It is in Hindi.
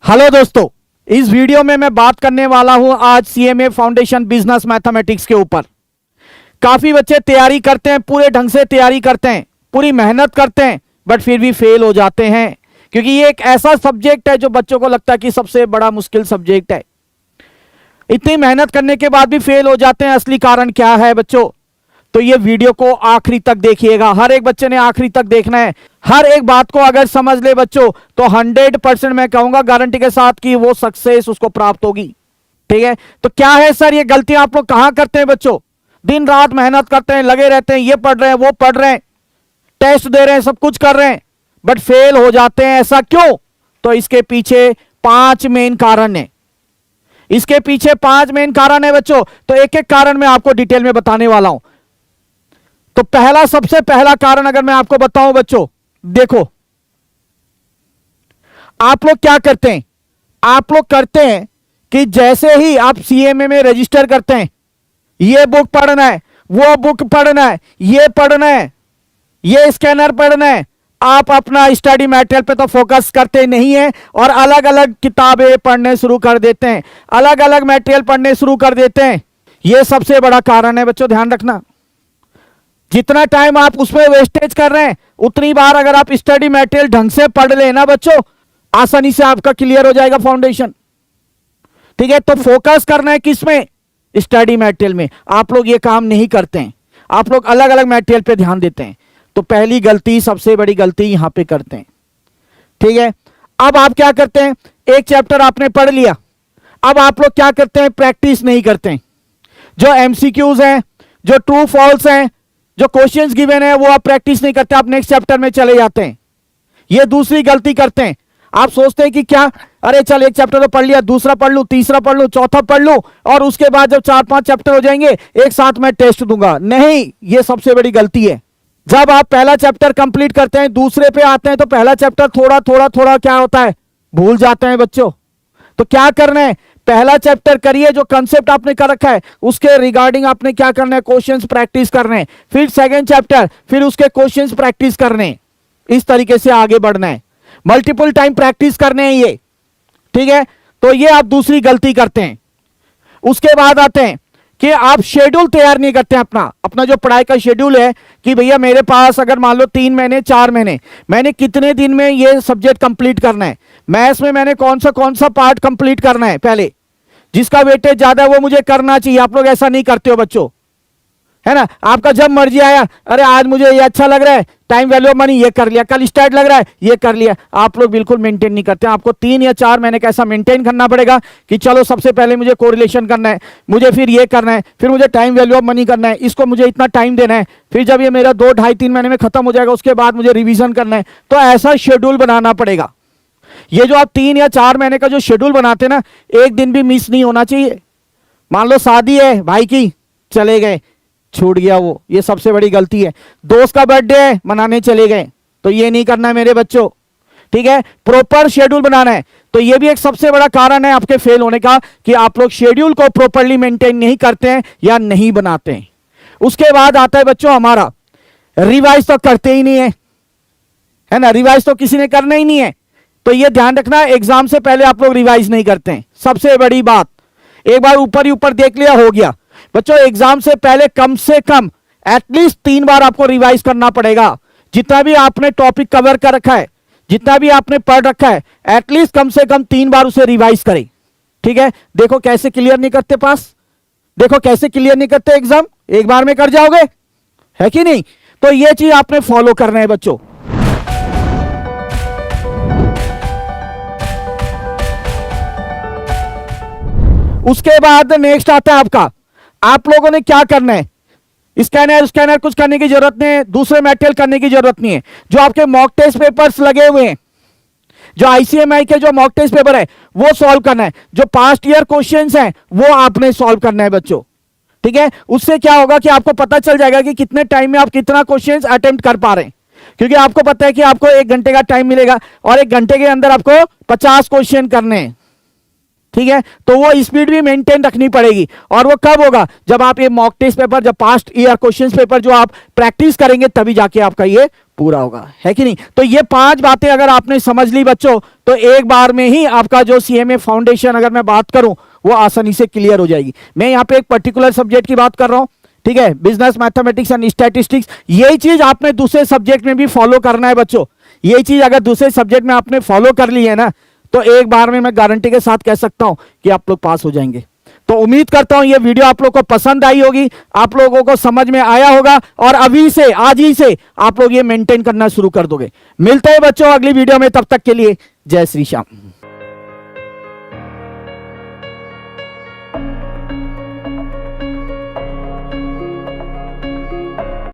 हेलो दोस्तों, इस वीडियो में मैं बात करने वाला हूं आज सीएमए फाउंडेशन बिजनेस मैथमेटिक्स के ऊपर। काफी बच्चे तैयारी करते हैं, पूरे ढंग से तैयारी करते हैं, पूरी मेहनत करते हैं, बट फिर भी फेल हो जाते हैं क्योंकि ये एक ऐसा सब्जेक्ट है जो बच्चों को लगता है कि सबसे बड़ा मुश्किल सब्जेक्ट है। इतनी मेहनत करने के बाद भी फेल हो जाते हैं। असली कारण क्या है बच्चों? तो ये वीडियो को आखिरी तक देखिएगा। हर एक बच्चे ने आखिरी तक देखना है। हर एक बात को अगर समझ ले बच्चों तो 100% मैं कहूंगा गारंटी के साथ कि वो सक्सेस उसको प्राप्त होगी। ठीक है, तो क्या है सर ये गलतियां आप लोग कहां करते हैं बच्चों? दिन रात मेहनत करते हैं, लगे रहते हैं, ये पढ़ रहे हैं, वो पढ़ रहे हैं, टेस्ट दे रहे हैं, सब कुछ कर रहे हैं, बट फेल हो जाते हैं। ऐसा क्यों? तो इसके पीछे 5 मेन कारण है। इसके पीछे 5 मेन कारण है बच्चों। तो एक एक कारण मैं आपको डिटेल में बताने वाला हूं। तो पहला, सबसे पहला कारण अगर मैं आपको बताऊं बच्चों, देखो आप लोग क्या करते हैं? आप लोग करते हैं कि जैसे ही आप सीएमए में रजिस्टर करते हैं, ये बुक पढ़ना है, वो बुक पढ़ना है, ये पढ़ना है, ये स्कैनर पढ़ना है, आप अपना स्टडी मटेरियल पे तो फोकस करते नहीं है और अलग अलग किताबें पढ़ने शुरू कर देते हैं, अलग अलग मटेरियल पढ़ने शुरू कर देते हैं। यह सबसे बड़ा कारण है बच्चों, ध्यान रखना। जितना टाइम आप उसमें वेस्टेज कर रहे हैं, उतनी बार अगर आप स्टडी मटेरियल ढंग से पढ़ लेना बच्चों, आसानी से आपका क्लियर हो जाएगा फाउंडेशन। ठीक है, तो फोकस करना है किसमें? स्टडी मटेरियल में। आप लोग ये काम नहीं करते हैं, आप लोग अलग अलग मटेरियल पे ध्यान देते हैं। तो पहली गलती, सबसे बड़ी गलती यहां पे करते हैं। ठीक है, अब आप क्या करते हैं? एक चैप्टर आपने पढ़ लिया, अब आप लोग क्या करते हैं? प्रैक्टिस नहीं करते हैं। जो एमसीक्यूज हैं, जो ट्रू फॉल्स हैं, जो क्वेश्चंस गिवन है, वो आप प्रैक्टिस नहीं करते, आप नेक्स्ट चैप्टर में चले जाते हैं। ये दूसरी गलती करते हैं। आप सोचते हैं कि क्या, अरे चल एक चैप्टर तो पढ़ लिया, दूसरा पढ़ लूं, तीसरा पढ़ लूं, चौथा पढ़ लूं और उसके बाद जब 4-5 चैप्टर हो जाएंगे एक साथ मैं टेस्ट दूंगा। नहीं, ये सबसे बड़ी गलती है। जब आप पहला चैप्टर कंप्लीट करते हैं, दूसरे पे आते हैं तो पहला चैप्टर थोड़ा थोड़ा थोड़ा क्या होता है, भूल जाते हैं बच्चों। तो क्या करना है? पहला चैप्टर करिए, जो कंसेप्ट आपने कर रखा है उसके रिगार्डिंग आपने क्या करना है? क्वेश्चंस प्रैक्टिस करने हैं। फिर सेकंड चैप्टर, फिर उसके क्वेश्चंस प्रैक्टिस करने हैं। इस तरीके से आगे बढ़ना है, मल्टीपल टाइम प्रैक्टिस करने हैं ये। ठीक है, तो ये आप दूसरी गलती करते हैं। उसके बाद आते हैं कि आप शेड्यूल तैयार नहीं करते हैं। अपना जो पढ़ाई का शेड्यूल है कि भैया मेरे पास अगर मान लो 3 महीने 4 महीने, मैंने कितने दिन में ये सब्जेक्ट कंप्लीट करना है, मैथ्स में मैंने कौन सा पार्ट कंप्लीट करना है, पहले जिसका वेटेज ज्यादा है वो मुझे करना चाहिए। आप लोग ऐसा नहीं करते हो बच्चों, है ना? आपका जब मर्जी आया, अरे आज मुझे ये अच्छा लग रहा है, टाइम वैल्यू ऑफ मनी, ये कर लिया, कल स्टार्ट लग रहा है, ये कर लिया। आप लोग बिल्कुल मेंटेन नहीं करते। आपको 3 या 4 महीने का ऐसा मेंटेन करना पड़ेगा कि चलो सबसे पहले मुझे कोरिलेशन करना है, मुझे फिर ये करना है, फिर मुझे टाइम वैल्यू ऑफ मनी करना है, इसको मुझे इतना टाइम देना है, फिर जब ये मेरा 2, 2.5, 3 महीने में खत्म हो जाएगा उसके बाद मुझे रिविजन करना है। तो ऐसा शेड्यूल बनाना पड़ेगा। ये जो आप 3 या 4 महीने का जो शेड्यूल बनाते हैं ना, एक दिन भी मिस नहीं होना चाहिए। मान लो शादी है भाई की, चले गए, छूट गया वो, ये सबसे बड़ी गलती है। दोस्त का बर्थडे है, मनाने चले गए, तो ये नहीं करना है मेरे बच्चों। ठीक है, प्रॉपर शेड्यूल बनाना है। तो ये भी एक सबसे बड़ा कारण है आपके फेल होने का कि आप लोग शेड्यूल को प्रॉपरली मेंटेन नहीं करते हैं या नहीं बनाते हैं। उसके बाद आता है बच्चों हमारा रिवाइज तो करते ही नहीं है ना? रिवाइज तो किसी ने करना ही नहीं है। तो ये ध्यान रखना, एग्जाम से पहले आप लोग रिवाइज नहीं करते हैं, सबसे बड़ी बात। एक बार ऊपर ही ऊपर देख लिया, हो गया बच्चों। एग्जाम से पहले कम से कम एटलीस्ट 3 बार आपको रिवाइज करना पड़ेगा। जितना भी आपने टॉपिक कवर कर रखा है, जितना भी आपने पढ़ रखा है, एटलीस्ट कम से कम 3 बार उसे रिवाइज करें। ठीक है, देखो कैसे क्लियर नहीं करते पास, देखो कैसे क्लियर नहीं करते एग्जाम, एक बार में कर जाओगे, है कि नहीं? तो ये चीज आपने फॉलो करना है बच्चों। उसके बाद नेक्स्ट आता है आपका, आप लोगों ने क्या करना है? स्कैनर कुछ करने की जरूरत नहीं है, दूसरे मटेरियल करने की जरूरत नहीं है। जो आपके मॉक टेस्ट पेपर्स लगे हुए हैं, जो आईसीएमआई के जो मॉक टेस्ट पेपर है वो सॉल्व करना है। जो पास्ट ईयर क्वेश्चंस हैं वो आपने सॉल्व करना है बच्चों। ठीक है, उससे क्या होगा कि आपको पता चल जाएगा कि कितने टाइम में आप कितना क्वेश्चंस अटेम्प्ट कर पा रहे हैं। क्योंकि आपको पता है कि आपको 1 घंटे का टाइम मिलेगा और 1 घंटे के अंदर आपको 50 क्वेश्चन करने हैं। ठीक है, तो वो स्पीड भी मेंटेन रखनी पड़ेगी। और वो कब होगा? जब आप ये मॉक टेस्ट पेपर, जब पास्ट ईयर क्वेश्चंस पेपर जो आप प्रैक्टिस करेंगे, तभी जाके आपका ये पूरा होगा, है कि नहीं। तो ये 5 बातें अगर आपने समझ ली बच्चों, तो एक बार में ही आपका जो सीएमए फाउंडेशन अगर मैं बात करूं वो आसानी से क्लियर हो जाएगी। मैं यहां पे एक पर्टिकुलर सब्जेक्ट की बात कर रहा हूं, ठीक है, बिजनेस मैथमेटिक्स एंड स्टैटिस्टिक्स। यही चीज आपने दूसरे सब्जेक्ट में भी फॉलो करना है बच्चों। यही चीज अगर दूसरे सब्जेक्ट में आपने फॉलो कर ली है ना, तो एक बार में मैं गारंटी के साथ कह सकता हूं कि आप लोग पास हो जाएंगे। तो उम्मीद करता हूं ये वीडियो आप लोग को पसंद आई होगी, आप लोगों को समझ में आया होगा, और अभी से, आज ही से आप लोग ये मेंटेन करना शुरू कर दोगे। मिलते हैं बच्चों अगली वीडियो में, तब तक के लिए जय श्री श्याम।